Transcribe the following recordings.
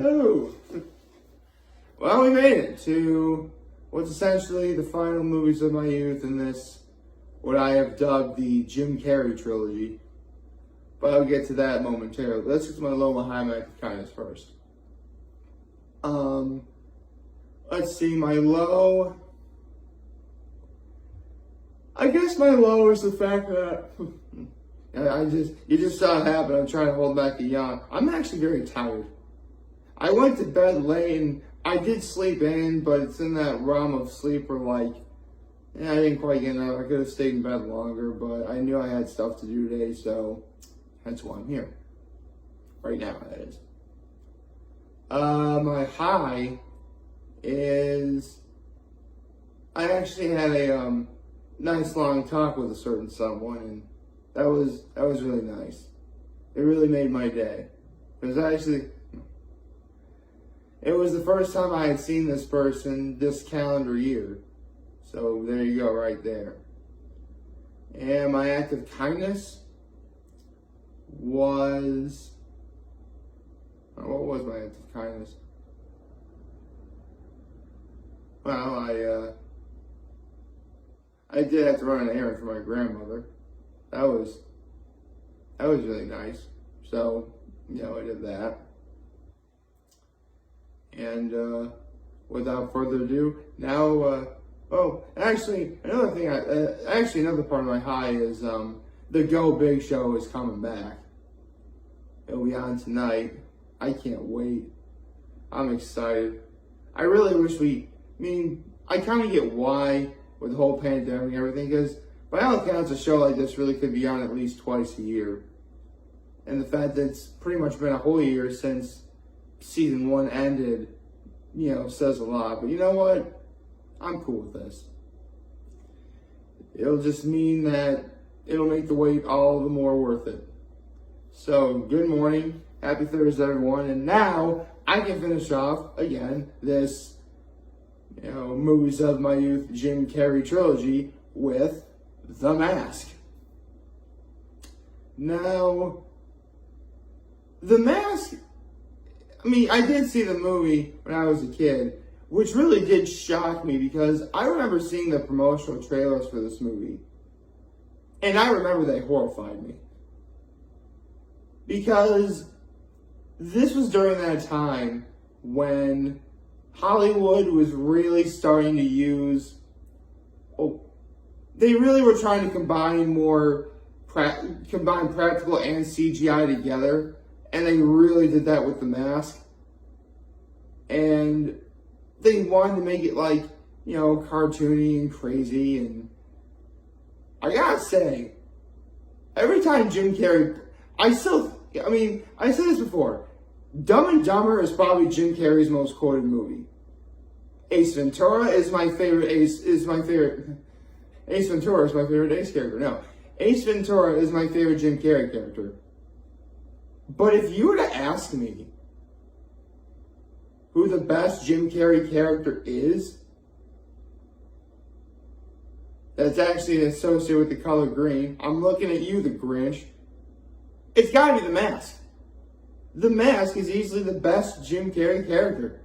Hello. Well, we made it to what's essentially the final movies of my youth in this, what I have dubbed the Jim Carrey Trilogy. But I'll get to that momentarily. Let's get to my low and high of active kindness first. Let's see, my low. I guess my low is the fact that you just saw it happen. I'm trying to hold back a yawn. I'm actually very tired. I went to bed late and I did sleep in, but it's in that realm of sleep where I didn't quite get enough. I could have stayed in bed longer, but I knew I had stuff to do today, so that's why I'm here. Right now, that is. My high is I actually had a nice long talk with a certain someone, and that was really nice. It really made my day. It was the first time I had seen this person this calendar year. So there you go, right there. And my act of kindness was, what was my act of kindness? Well, I did have to run an errand for my grandmother. That was really nice. So, I did that. And without further ado, now, actually, another part of my high is the Go Big show is coming back. It'll be on tonight. I can't wait. I'm excited. I really wish I kind of get why with the whole pandemic and everything, because by all accounts, a show like this really could be on at least twice a year. And the fact that it's pretty much been a whole year since season 1 ended, says a lot. But you know what? I'm cool with this. It'll just mean that it'll make the wait all the more worth it. So, good morning. Happy Thursday, everyone. And now I can finish off, again, this, movies of my youth Jim Carrey trilogy with The Mask. Now, The Mask, I did see the movie when I was a kid, which really did shock me because I remember seeing the promotional trailers for this movie. And I remember they horrified me. Because this was during that time when Hollywood was really starting to use, they really were trying to combine practical and CGI together. And they really did that with The Mask. And they wanted to make it cartoony and crazy. And I gotta say, every time Jim Carrey, I said this before, Dumb and Dumber is probably Jim Carrey's most quoted movie. Ace Ventura is my favorite Ace Ventura is my favorite Ace character. No, Ace Ventura is my favorite Jim Carrey character. But if you were to ask me who the best Jim Carrey character is, that's actually associated with the color green, I'm looking at you, the Grinch. It's got to be The Mask. The Mask is easily the best Jim Carrey character.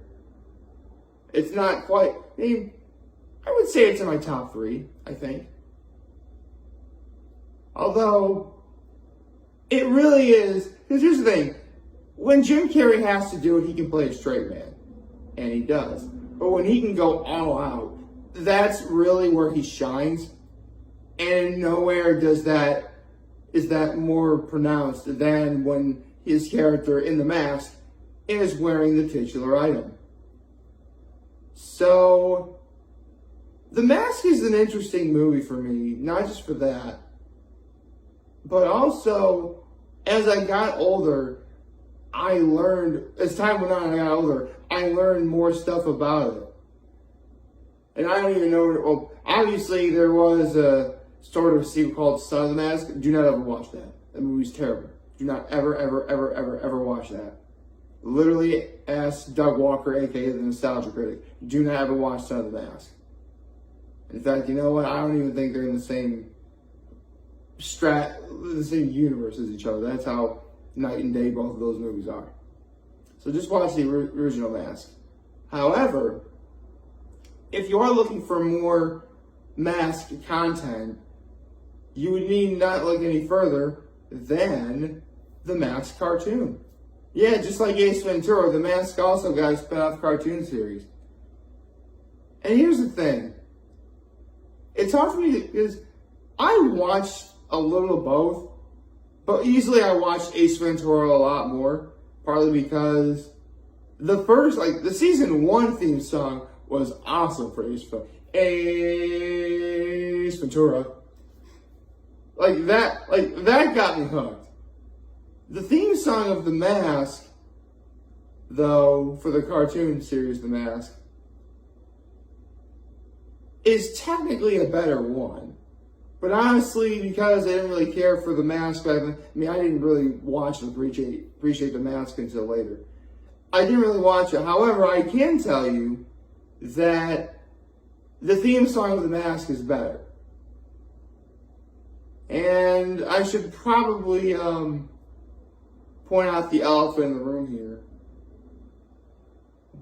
It's not quite, I would say it's in my top 3, I think. Although, it really is, because here's the thing, when Jim Carrey has to do it, he can play a straight man. And he does. But when he can go all out, that's really where he shines. And nowhere is that more pronounced than when his character in The Mask is wearing the titular item. So, The Mask is an interesting movie for me, not just for that, but also, as I got older, as time went on and I got older, I learned more stuff about it. And I don't even know, obviously there was a sort of sequel called Son of the Mask. Do not ever watch that. That movie's terrible. Do not ever, ever, ever, ever, ever watch that. Literally ask Doug Walker, aka the Nostalgia Critic. Do not ever watch Son of the Mask. In fact, you know what? I don't even think they're in the same universe as each other. That's how night and day both of those movies are. So just watch the original Mask. However, if you are looking for more Mask content, you would need not look any further than the Mask cartoon. Yeah, just like Ace Ventura, the Mask also got a spin-off cartoon series. And here's the thing. It's hard for me because I watched a little of both, but easily I watched Ace Ventura a lot more, partly because the season 1 theme song was awesome for Ace Ventura. Like that got me hooked. The theme song of The Mask, though, for the cartoon series The Mask, is technically a better one. But honestly, because I didn't really care for The Mask back then, I didn't really watch and appreciate The Mask until later. I didn't really watch it. However, I can tell you that the theme song of The Mask is better. And I should probably point out the elephant in the room here.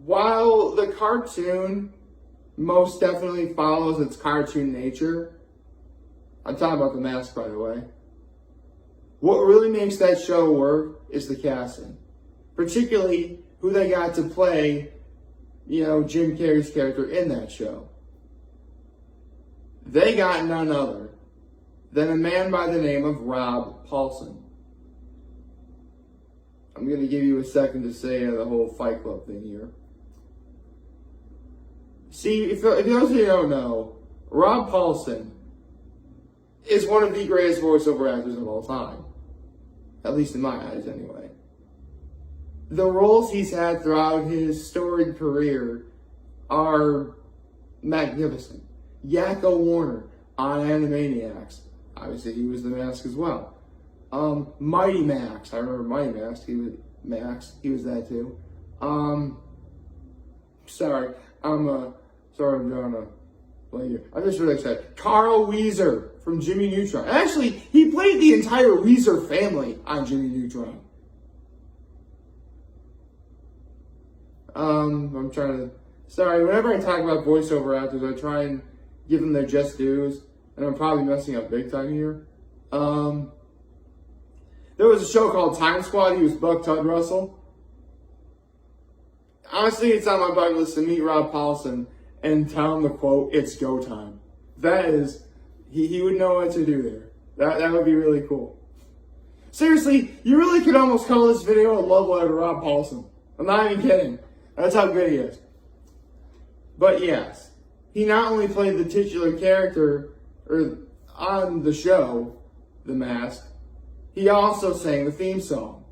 While the cartoon most definitely follows its cartoon nature, I'm talking about The Mask, by the way, what really makes that show work is the casting. Particularly who they got to play, Jim Carrey's character in that show. They got none other than a man by the name of Rob Paulsen. I'm going to give you a second to say the whole Fight Club thing here. See, if those of you who don't know, Rob Paulsen is one of the greatest voiceover actors of all time. At least in my eyes, anyway. The roles he's had throughout his storied career are magnificent. Yakko Warner on Animaniacs. Obviously, he was The Mask as well. Mighty Max. I remember Mighty Max. He was that too. Sorry, I'm drawing a blank here. I'm just really excited. Carl Weezer from Jimmy Neutron. Actually, he played the entire Weezer family on Jimmy Neutron. Whenever I talk about voiceover actors, I try and give them their just dues, and I'm probably messing up big time here. There was a show called Time Squad. He was Buck Tud Russell. Honestly, it's on my bucket list to meet Rob Paulsen and tell him the quote, "It's go time." That is, he would know what to do there. That would be really cool. Seriously, you really could almost call this video a love letter to Rob Paulsen. I'm not even kidding. That's how good he is. But yes, he not only played the titular character on the show, The Mask, he also sang the theme song.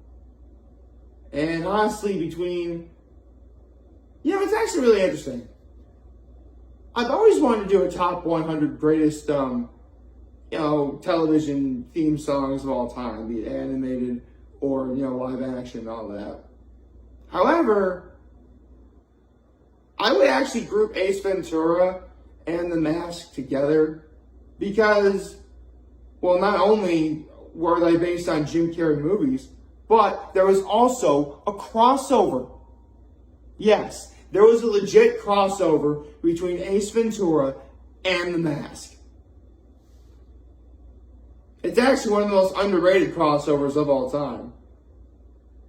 And honestly, it's actually really interesting. I've always wanted to do a top 100 greatest, television theme songs of all time, be it animated or, live action and all that. However, I would actually group Ace Ventura and The Mask together because, not only were they based on Jim Carrey movies, but there was also a crossover. Yes, there was a legit crossover between Ace Ventura and The Mask. It's actually one of the most underrated crossovers of all time.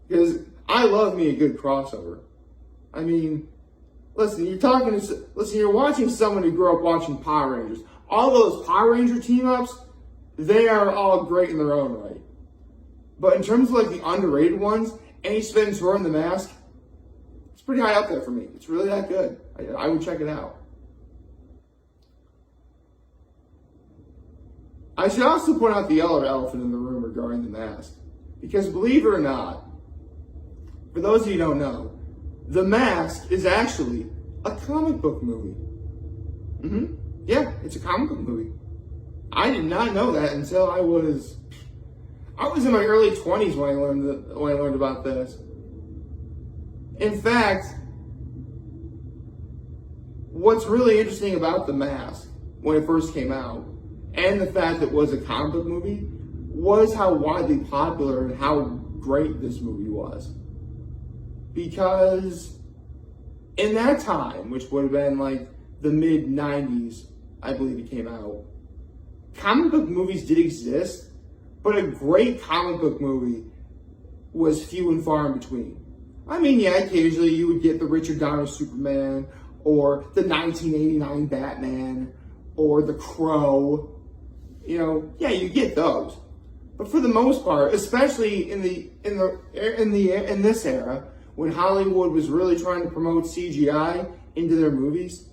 Because I love me a good crossover. You're watching someone who grew up watching Power Rangers. All those Power Ranger team-ups, they are all great in their own right. But in terms of the underrated ones, Ace Ventura and The Mask, it's pretty high up there for me. It's really that good. I would check it out. I should also point out the other elephant in the room regarding The Mask. Because believe it or not, for those of you who don't know, The Mask is actually a comic book movie. Yeah, it's a comic book movie. I did not know that until I was in my early 20s when I learned about this. In fact, what's really interesting about The Mask when it first came out, and the fact that it was a comic book movie, was how widely popular and how great this movie was. Because in that time, which would have been like the mid-90s, I believe it came out, comic book movies did exist, but a great comic book movie was few and far in between. I mean, yeah, occasionally you would get the Richard Donner Superman, or the 1989 Batman, or The Crow. You know, yeah, you get those. But for the most part, especially in this era, when Hollywood was really trying to promote CGI into their movies,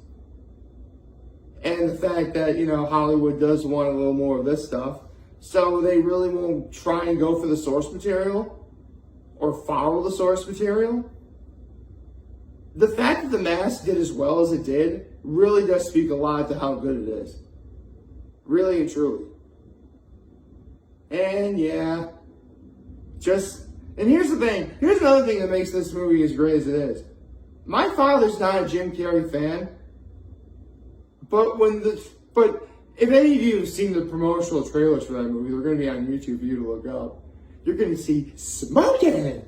and the fact that, you know, Hollywood does want a little more of this stuff, so they really won't try and go for the source material or follow the source material. The fact that The Mask did as well as it did really does speak a lot to how good it is. Really and truly. And yeah, and here's the thing. Here's another thing that makes this movie as great as it is. My father's not a Jim Carrey fan, but if any of you have seen the promotional trailers for that movie, they're going to be on YouTube for you to look up. You're going to see smoking.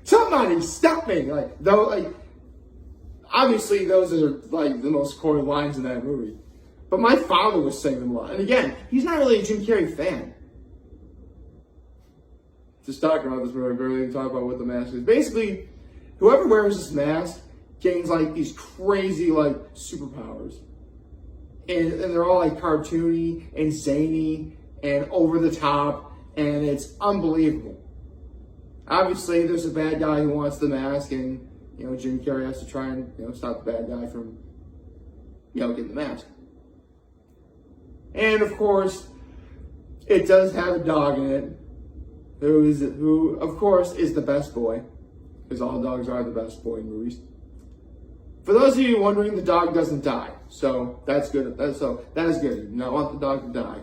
Somebody stop me! Obviously those are like the most core lines in that movie. But my father was saying them a lot. And again, he's not really a Jim Carrey fan. Just talking about this movie, I barely even talk about what the mask is. Basically, whoever wears this mask gains like these crazy like superpowers. And they're all like cartoony and zany and over the top, and it's unbelievable. Obviously, there's a bad guy who wants the mask, and you know, Jim Carrey has to try and, you know, stop the bad guy from, you know, getting the mask. And of course, it does have a dog in it, who of course is the best boy, because all dogs are the best boy in movies. For those of you wondering, the dog doesn't die, so that's good. That is good. You do not want the dog to die.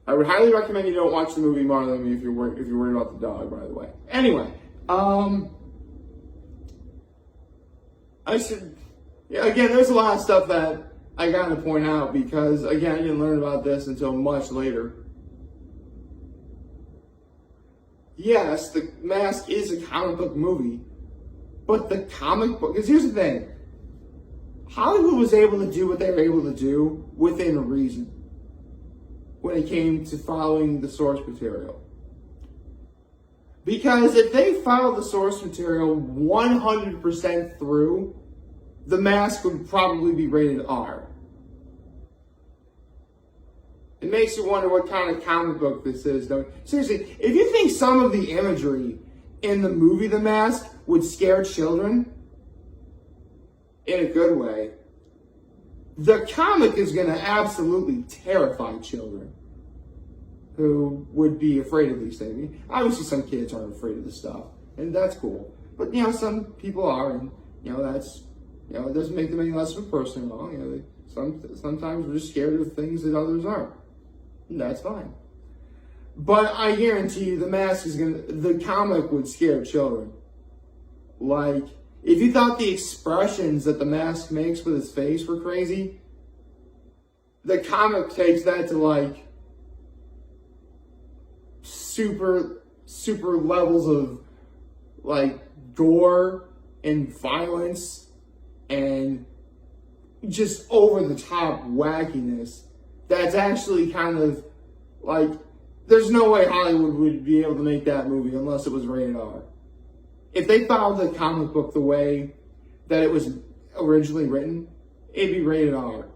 I would highly recommend you don't watch the movie more than me if you're worried about the dog. By the way, anyway, again, there's a lot of stuff that I gotta point out because, again, I didn't learn about this until much later. Yes, The Mask is a comic book movie, but the comic book, because here's the thing, Hollywood was able to do what they were able to do within reason when it came to following the source material. Because if they followed the source material 100% through, The Mask would probably be rated R. It makes you wonder what kind of comic book this is. Seriously, if you think some of the imagery in the movie The Mask would scare children, in a good way, the comic is going to absolutely terrify children who would be afraid of these things. Obviously, some kids aren't afraid of this stuff, and that's cool. But, you know, some people are, and, you know, that's, you know, it doesn't make them any less of a person at all. You know, sometimes we're just scared of things that others aren't. And that's fine. But I guarantee you, The Mask the comic would scare children. Like, if you thought the expressions that The Mask makes with his face were crazy, the comic takes that to, like, super levels of, like, gore and violence and just over-the-top wackiness. That's actually kind of, like, there's no way Hollywood would be able to make that movie unless it was rated R. If they followed the comic book the way that it was originally written, it'd be rated R.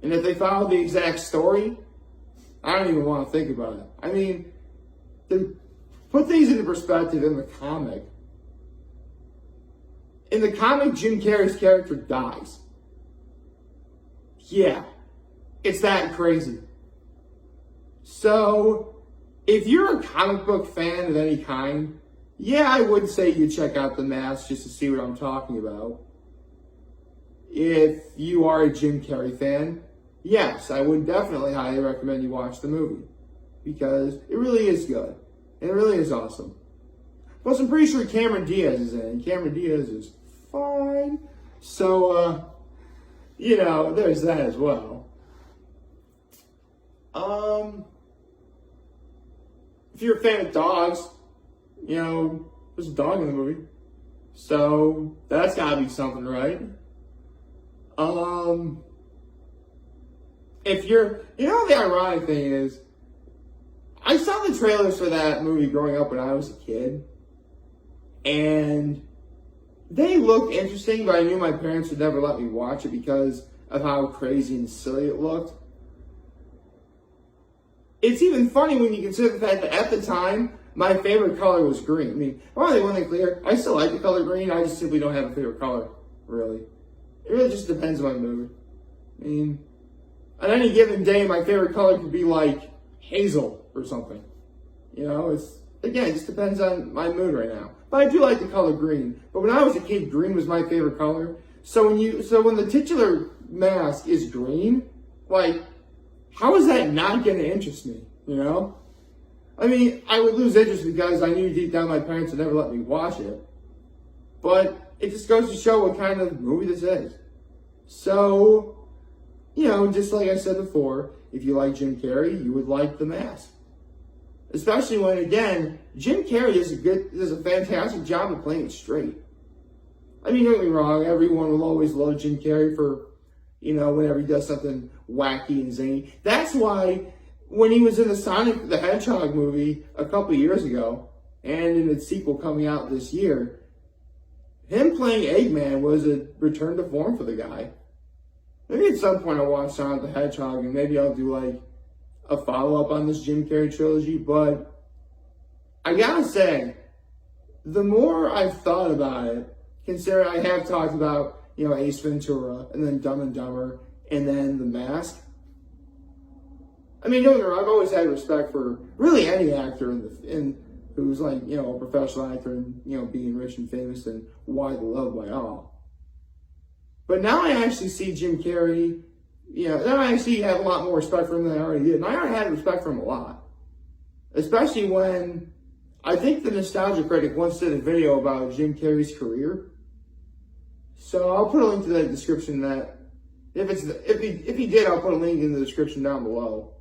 And if they followed the exact story, I don't even want to think about it. I mean, to put things into perspective in the comic, Jim Carrey's character dies. Yeah, it's that crazy. So, if you're a comic book fan of any kind, yeah, I would say you check out The Mask just to see what I'm talking about. If you are a Jim Carrey fan, yes, I would definitely highly recommend you watch the movie. Because it really is good. And it really is awesome. Plus, I'm pretty sure Cameron Diaz is in it. And Cameron Diaz is fine. So, you know, there's that as well. If you're a fan of dogs, you know, There's a dog in the movie. So, that's gotta be something, right? If you're, the ironic thing is, I saw the trailers for that movie growing up when I was a kid, and they looked interesting, but I knew my parents would never let me watch it because of how crazy and silly it looked. It's even funny when you consider the fact that at the time, my favorite color was green. I mean, I want to clear, I still like the color green, I just simply don't have a favorite color, really. It really just depends on my mood. I mean, on any given day, my favorite color could be like hazel or something. It just depends on my mood right now. But I do like the color green. But when I was a kid, green was my favorite color. So when the titular mask is green, like, how is that not going to interest me? I mean, I would lose interest because I knew deep down my parents would never let me watch it. But it just goes to show what kind of movie this is. So, just like I said before, if you like Jim Carrey, you would like The Mask. Especially when, again, Jim Carrey does a fantastic job of playing it straight. I mean, don't get me wrong, everyone will always love Jim Carrey for, whenever he does something wacky and zany. That's why when he was in the Sonic the Hedgehog movie a couple years ago, and in its sequel coming out this year, him playing Eggman was a return to form for the guy. Maybe at some point I'll watch Sonic the Hedgehog, and maybe I'll do, a follow-up on this Jim Carrey trilogy, but I gotta say, the more I've thought about it, considering I have talked about, Ace Ventura, and then Dumb and Dumber, and then The Mask. I mean, don't get me wrong, I've always had respect for really any actor who's a professional actor and, being rich and famous and widely loved by all. But now I actually see Jim Carrey, now I actually have a lot more respect for him than I already did. And I already had respect for him a lot. Especially when I think the Nostalgia Critic once did a video about Jim Carrey's career. So I'll put a link to that description if he did, I'll put a link in the description down below.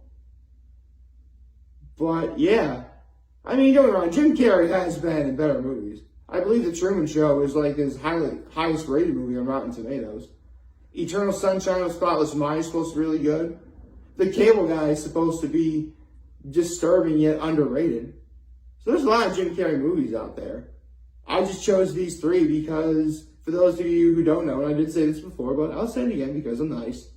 But yeah, I mean, don't get me wrong, Jim Carrey has been in better movies. I believe The Truman Show is his highest rated movie on Rotten Tomatoes. Eternal Sunshine of the Spotless Mind is supposed to be really good. The Cable Guy is supposed to be disturbing yet underrated. So there's a lot of Jim Carrey movies out there. I just chose these three because, for those of you who don't know, and I did say this before, but I'll say it again because I'm nice.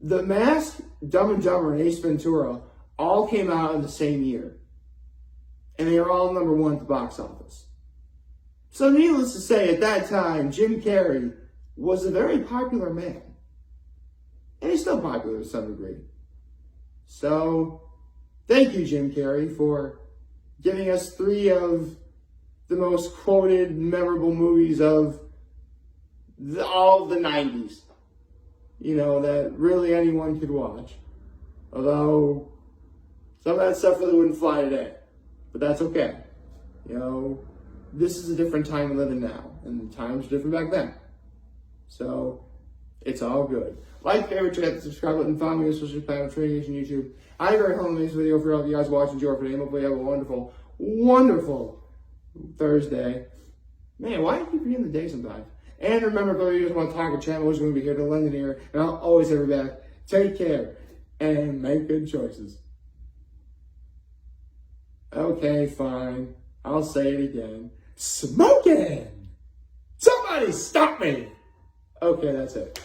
The Mask, Dumb and Dumber, and Ace Ventura all came out in the same year. And they are all number one at the box office. So needless to say, at that time, Jim Carrey was a very popular man. And he's still popular to some degree. So, thank you, Jim Carrey, for giving us three of the most quoted, memorable movies of all the 90s. That really anyone could watch. Although, some of that stuff really wouldn't fly today. But that's okay. This is a different time we live in now. And the times were different back then. So, it's all good. Like, favorite, hit the subscribe button, follow me on social platforms, Trading YouTube. I have a very hilarious video for all of you guys watching Joe for today. Hopefully you have a wonderful, wonderful Thursday. Man, why do you keep forgetting the day sometimes? And remember, if you just want to talk a channel, we're going to be here to lend an ear, and I'll always have your back. Take care, and make good choices. Okay, fine. I'll say it again. Smoking! Somebody stop me! Okay, that's it.